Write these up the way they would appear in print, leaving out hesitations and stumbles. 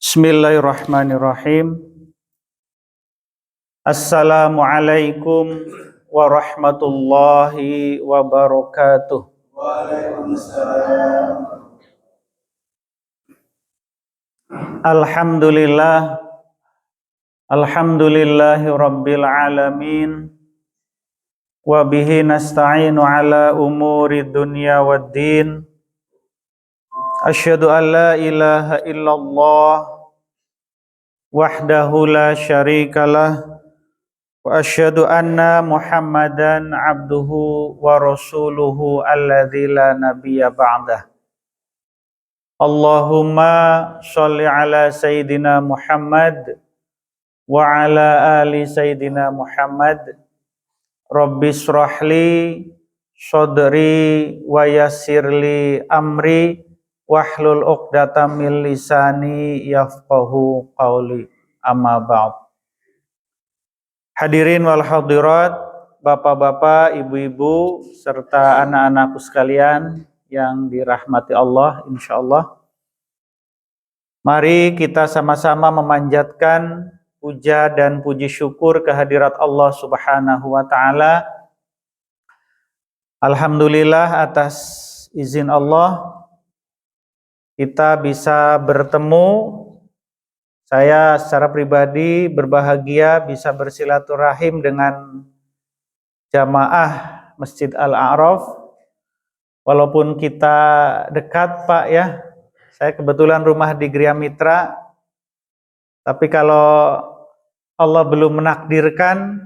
Bismillahirrahmanirrahim. Assalamualaikum warahmatullahi wabarakatuh. Waalaikumsalam. Alhamdulillah. Alhamdulillahi rabbil alamin. Wa bihi nasta'inu ala umuri dunya waddin. Asyhadu an la ilaha illallah wahdahu la syarikalah wa asyhadu anna Muhammadan abduhu wa rasuluhu alladzi la nabiyya ba'dah. Allahumma sholli ala sayyidina Muhammad wa ala ali sayyidina Muhammad. Rabbi shrahli sadri wa yassirli amri wahlul 'uqdatam min lisani yafqahu qawli. Amma ba'd. Hadirin wal hadirat, bapak-bapak, ibu-ibu serta anak-anakku sekalian yang dirahmati Allah insyaallah. Mari kita sama-sama memanjatkan puja dan puji syukur kehadirat Allah Subhanahu wa taala. Alhamdulillah atas izin Allah kita bisa bertemu. Saya secara pribadi berbahagia bisa bersilaturahim dengan jamaah Masjid Al-A'raf. Walaupun kita dekat Pak ya, saya kebetulan rumah di Gria Mitra. Tapi kalau Allah belum menakdirkan,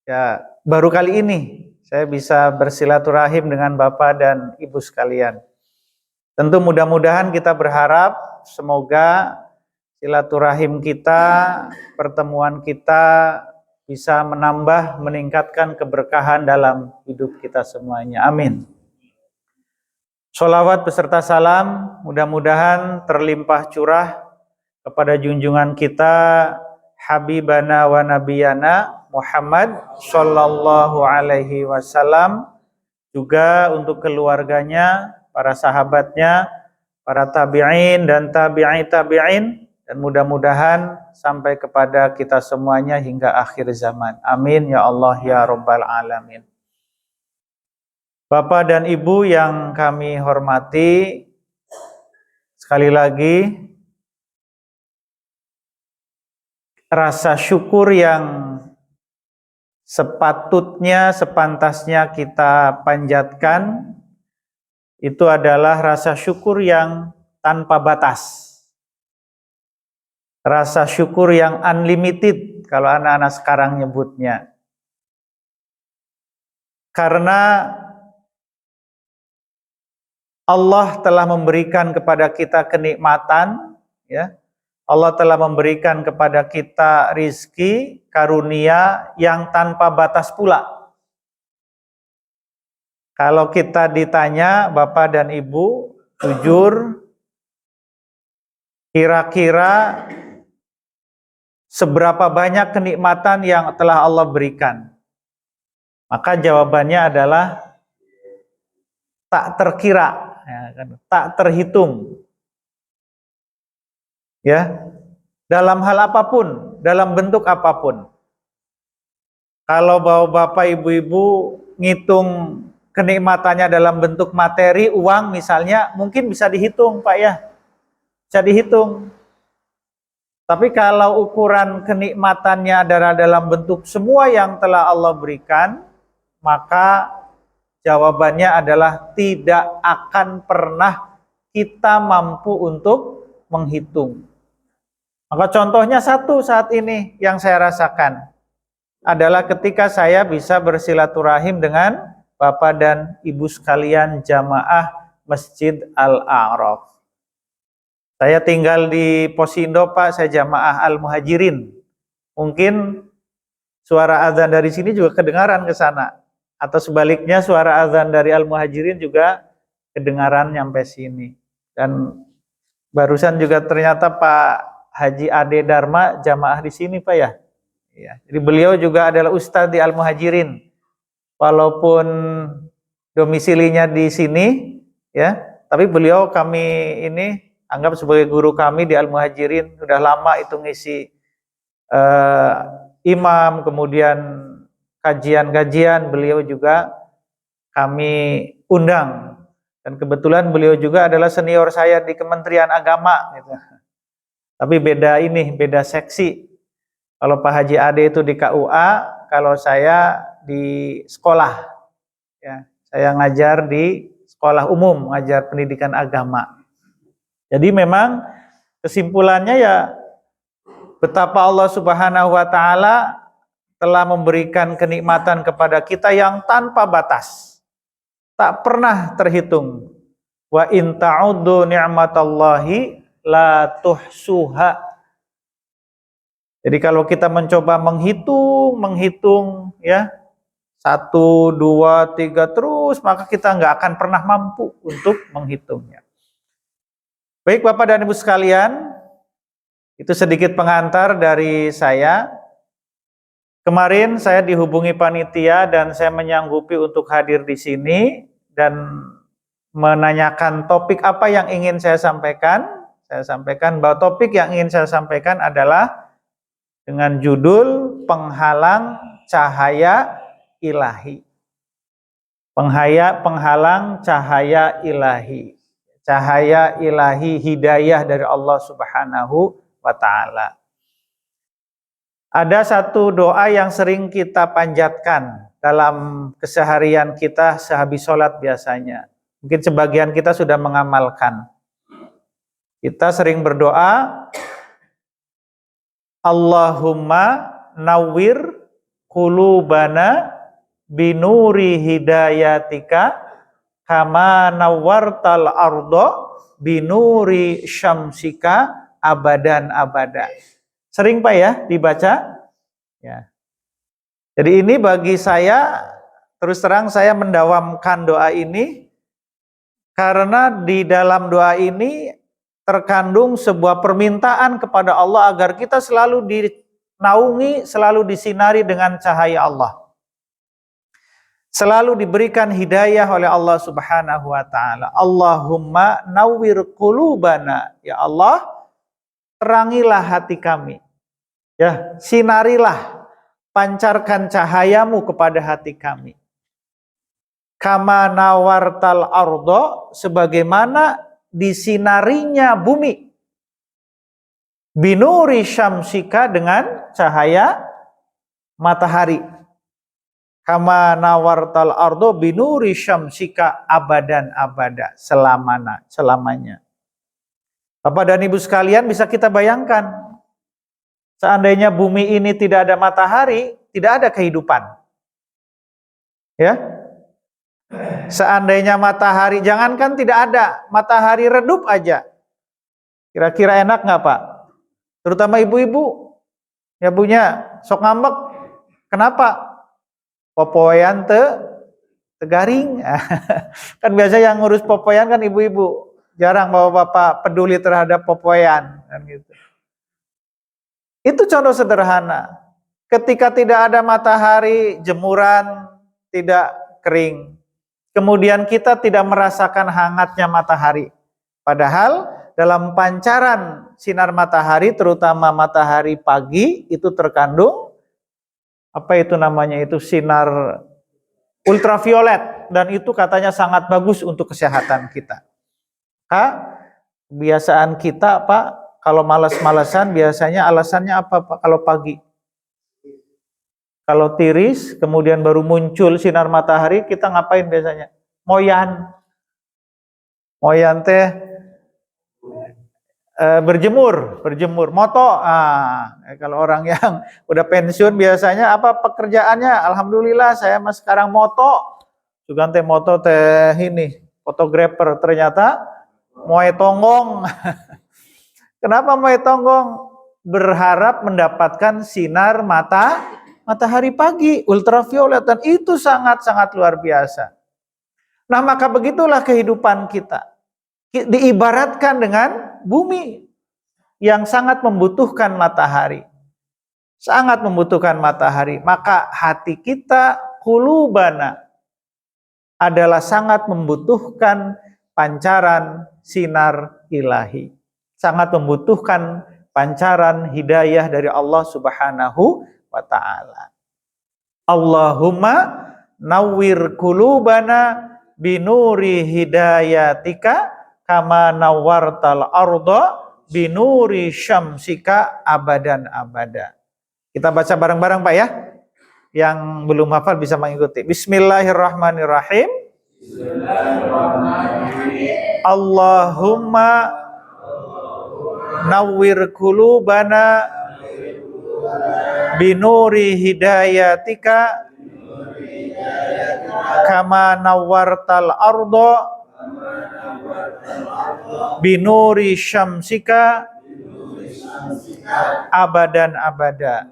ya baru kali ini saya bisa bersilaturahim dengan Bapak dan Ibu sekalian. Tentu mudah-mudahan kita berharap semoga silaturahim kita, pertemuan kita bisa menambah, meningkatkan keberkahan dalam hidup kita semuanya. Amin. Sholawat beserta salam mudah-mudahan terlimpah curah kepada junjungan kita Habibana wa Nabiyana Muhammad sallallahu alaihi wasallam, juga untuk keluarganya, para sahabatnya, para tabi'in dan tabi'i tabi'in, dan mudah-mudahan sampai kepada kita semuanya hingga akhir zaman. Amin ya Allah ya Rabbal alamin. Bapak dan Ibu yang kami hormati, sekali lagi rasa syukur yang sepatutnya, sepantasnya kita panjatkan itu adalah rasa syukur yang tanpa batas. Rasa syukur yang unlimited kalau anak-anak sekarang nyebutnya. Karena Allah telah memberikan kepada kita kenikmatan, ya. Allah telah memberikan kepada kita rizki, karunia yang tanpa batas pula. Kalau kita ditanya Bapak dan Ibu, jujur, kira-kira seberapa banyak kenikmatan yang telah Allah berikan? Maka jawabannya adalah tak terkira, ya, tak terhitung. Ya, dalam hal apapun, dalam bentuk apapun. Kalau Bapak Ibu-ibu ngitung kenikmatannya dalam bentuk materi, uang misalnya, mungkin bisa dihitung Pak ya, bisa dihitung. Tapi kalau ukuran kenikmatannya adalah dalam bentuk semua yang telah Allah berikan, maka jawabannya adalah tidak akan pernah kita mampu untuk menghitung. Maka contohnya satu saat ini yang saya rasakan adalah ketika saya bisa bersilaturahim dengan Bapak dan Ibu sekalian jamaah Masjid Al-A'raf. Saya tinggal di Posindo Pak, saya jamaah Al-Muhajirin. Mungkin suara azan dari sini juga kedengaran ke sana. Atau sebaliknya suara azan dari Al-Muhajirin juga kedengaran nyampe sini. Dan barusan juga ternyata Pak Haji Ade Dharma jamaah di sini Pak ya. Ya, jadi beliau juga adalah Ustadz di Al-Muhajirin. Walaupun domisilinya di sini, ya, tapi beliau kami ini anggap sebagai guru kami di Al-Muhajirin, sudah lama itu ngisi imam, kemudian kajian-kajian beliau juga kami undang, dan kebetulan beliau juga adalah senior saya di Kementerian Agama gitu. Tapi beda seksi. Kalau Pak Haji Ade itu di KUA, kalau saya di sekolah ya, saya ngajar di sekolah umum, ngajar pendidikan agama. Jadi memang kesimpulannya ya, betapa Allah Subhanahu wa taala telah memberikan kenikmatan kepada kita yang tanpa batas, tak pernah terhitung. Wa in ta'uddu ni'matallahi la tuhsuha. Jadi kalau kita mencoba menghitung ya, 1, 2, 3 terus, maka kita nggak akan pernah mampu untuk menghitungnya. Baik Bapak dan Ibu sekalian, itu sedikit pengantar dari saya. Kemarin saya dihubungi panitia dan saya menyanggupi untuk hadir di sini dan menanyakan topik apa yang ingin saya sampaikan. Saya sampaikan bahwa topik yang ingin saya sampaikan adalah dengan judul penghalang cahaya ilahi. Penghalang cahaya ilahi. Cahaya ilahi, hidayah dari Allah Subhanahu wa ta'ala. Ada satu doa yang sering kita panjatkan dalam keseharian kita sehabis sholat biasanya. Mungkin sebagian kita sudah mengamalkan. Kita sering berdoa, Allahumma nawwir qulubana binuri hidayatika kama nawwartal ardo binuri syamsika abadan abada. Sering Pak ya dibaca? Ya. Jadi ini bagi saya, terus terang saya mendawamkan doa ini karena di dalam doa ini terkandung sebuah permintaan kepada Allah agar kita selalu dinaungi, selalu disinari dengan cahaya Allah. Selalu diberikan hidayah oleh Allah Subhanahu wa ta'ala. Allahumma nawwir qulubana. Ya Allah, terangilah hati kami. Ya, sinarilah, pancarkan cahayamu kepada hati kami. Kama nawartal ardo, sebagaimana disinarinya bumi, binuri syamsika, dengan cahaya matahari. Kama nawartal ardo binuri syamsika abadan abada, selamanya. Bapak dan Ibu sekalian, bisa kita bayangkan, seandainya bumi ini tidak ada matahari, tidak ada kehidupan. Ya, seandainya matahari, jangankan tidak ada, matahari redup aja, kira-kira enak nggak Pak? Terutama ibu-ibu, ya punya sok ngambek. Kenapa? Popoyan tegaring. Kan biasa yang ngurus popoyan kan ibu-ibu, jarang bapak-bapak peduli terhadap popoyan kan gitu. Itu contoh sederhana. Ketika tidak ada matahari, jemuran tidak kering. Kemudian kita tidak merasakan hangatnya matahari. Padahal dalam pancaran sinar matahari, terutama matahari pagi, itu terkandung apa itu namanya, itu sinar ultraviolet, dan itu katanya sangat bagus untuk kesehatan kita. Kebiasaan kita Pak, kalau malas-malasan biasanya alasannya apa Pak kalau pagi? Kalau tiris, kemudian baru muncul sinar matahari, kita ngapain biasanya? Moyan teh berjemur, moto. Kalau orang yang udah pensiun biasanya apa pekerjaannya? Alhamdulillah saya sekarang moto. Juga teh moto teh ini, fotografer, ternyata moe tonggong. Kenapa moe tonggong? Berharap mendapatkan sinar matahari pagi, ultraviolet, dan itu sangat-sangat luar biasa. Nah, maka begitulah kehidupan kita. Diibaratkan dengan bumi yang sangat membutuhkan matahari. Sangat membutuhkan matahari. Maka hati kita, qulubana, adalah sangat membutuhkan pancaran sinar ilahi. sangat membutuhkan pancaran hidayah dari Allah Subhanahu wa taala. Allahumma nawwir qulubana binuri hidayatika kama nawwartal arda binuri syamsika abadan abada. Kita baca bareng-bareng Pak ya. Yang belum hafal bisa mengikuti. Bismillahirrahmanirrahim. Allahumma nawwir qulubana binuri hidayatika kama nawwartal arda binuri syamsika abadan abada.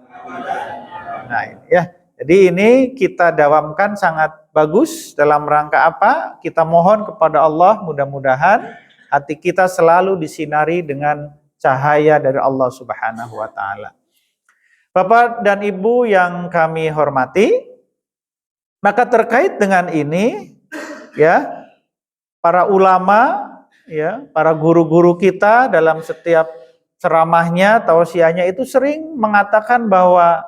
Nah, ini ya. Jadi ini kita dawamkan sangat bagus dalam rangka apa? Kita mohon kepada Allah mudah-mudahan hati kita selalu disinari dengan cahaya dari Allah Subhanahu wa taala. Bapak dan Ibu yang kami hormati, maka terkait dengan ini ya, para ulama ya, para guru-guru kita dalam setiap ceramahnya, tausiahnya itu sering mengatakan bahwa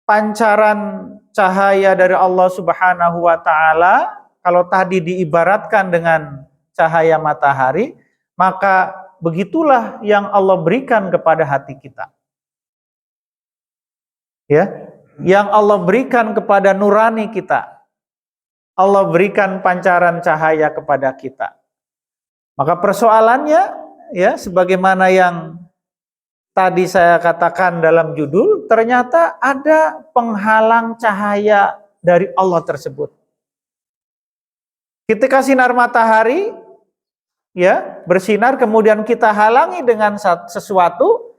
pancaran cahaya dari Allah Subhanahu wa taala kalau tadi diibaratkan dengan cahaya matahari, maka begitulah yang Allah berikan kepada hati kita. Ya, yang Allah berikan kepada nurani kita. Allah berikan pancaran cahaya kepada kita. Maka persoalannya ya, sebagaimana yang tadi saya katakan dalam judul, ternyata ada penghalang cahaya dari Allah tersebut. Ketika sinar matahari ya bersinar kemudian kita halangi dengan sesuatu,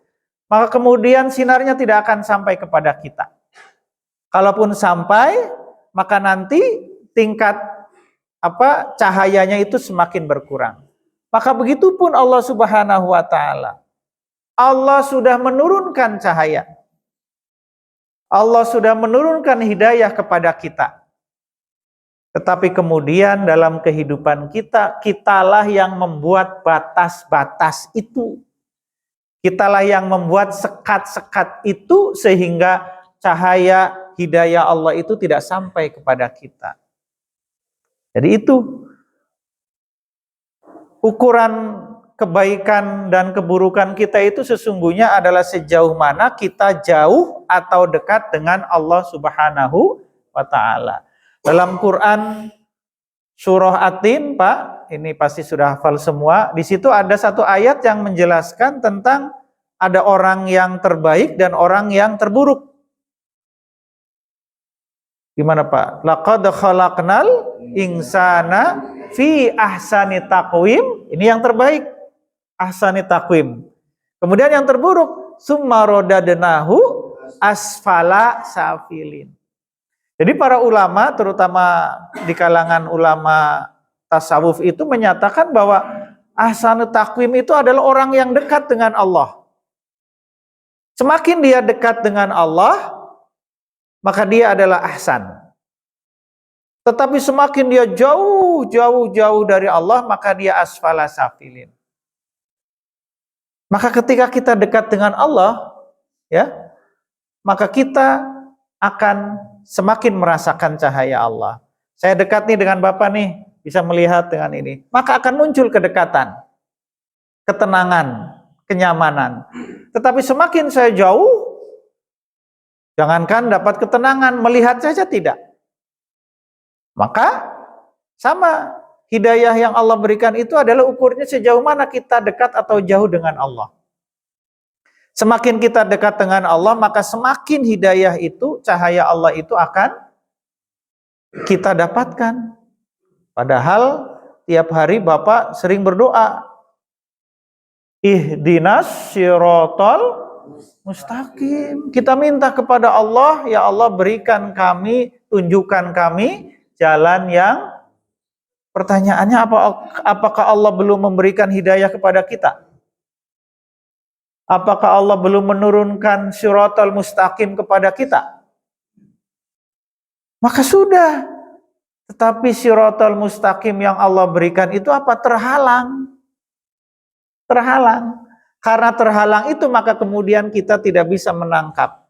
maka kemudian sinarnya tidak akan sampai kepada kita. Kalaupun sampai, maka nanti tingkat cahayanya itu semakin berkurang. Maka begitu pun Allah Subhanahu wa taala. Allah sudah menurunkan cahaya. Allah sudah menurunkan hidayah kepada kita. Tetapi kemudian dalam kehidupan kita, kitalah yang membuat batas-batas itu. Kitalah yang membuat sekat-sekat itu sehingga cahaya hidayah Allah itu tidak sampai kepada kita. Jadi itu ukuran kebaikan dan keburukan kita itu sesungguhnya adalah sejauh mana kita jauh atau dekat dengan Allah Subhanahu wa taala. Dalam Quran surah At-Tin, Pak, ini pasti sudah hafal semua. Di situ ada satu ayat yang menjelaskan tentang ada orang yang terbaik dan orang yang terburuk. Gimana Pak? Laqad khalaqnal insana fi ahsani taqwim. Ini yang terbaik. Ahsani taqwim. Kemudian yang terburuk, summa radadnahu asfala safilin. Jadi para ulama, terutama di kalangan ulama tasawuf itu menyatakan bahwa ahsani taqwim itu adalah orang yang dekat dengan Allah. Semakin dia dekat dengan Allah, maka dia adalah ahsan. Tetapi semakin dia jauh dari Allah, maka dia asfala safilin. Maka ketika kita dekat dengan Allah, ya, maka kita akan semakin merasakan cahaya Allah. Saya dekat nih dengan Bapak nih, bisa melihat dengan ini. Maka akan muncul kedekatan, ketenangan, kenyamanan. Tetapi semakin saya jauh, jangankan dapat ketenangan, melihat saja tidak. Maka sama, hidayah yang Allah berikan itu adalah ukurnya sejauh mana kita dekat atau jauh dengan Allah. Semakin kita dekat dengan Allah, maka semakin hidayah itu, cahaya Allah itu akan kita dapatkan. Padahal tiap hari Bapak sering berdoa, ihdinas siratal mustaqim. Kita minta kepada Allah, ya Allah berikan kami, tunjukkan kami jalan yang, pertanyaannya apakah Allah belum memberikan hidayah kepada kita? Apakah Allah belum menurunkan siratal mustaqim kepada kita? Maka sudah. Tetapi siratal mustaqim yang Allah berikan itu apa? Terhalang. terhalang. Karena terhalang itu maka kemudian kita tidak bisa menangkap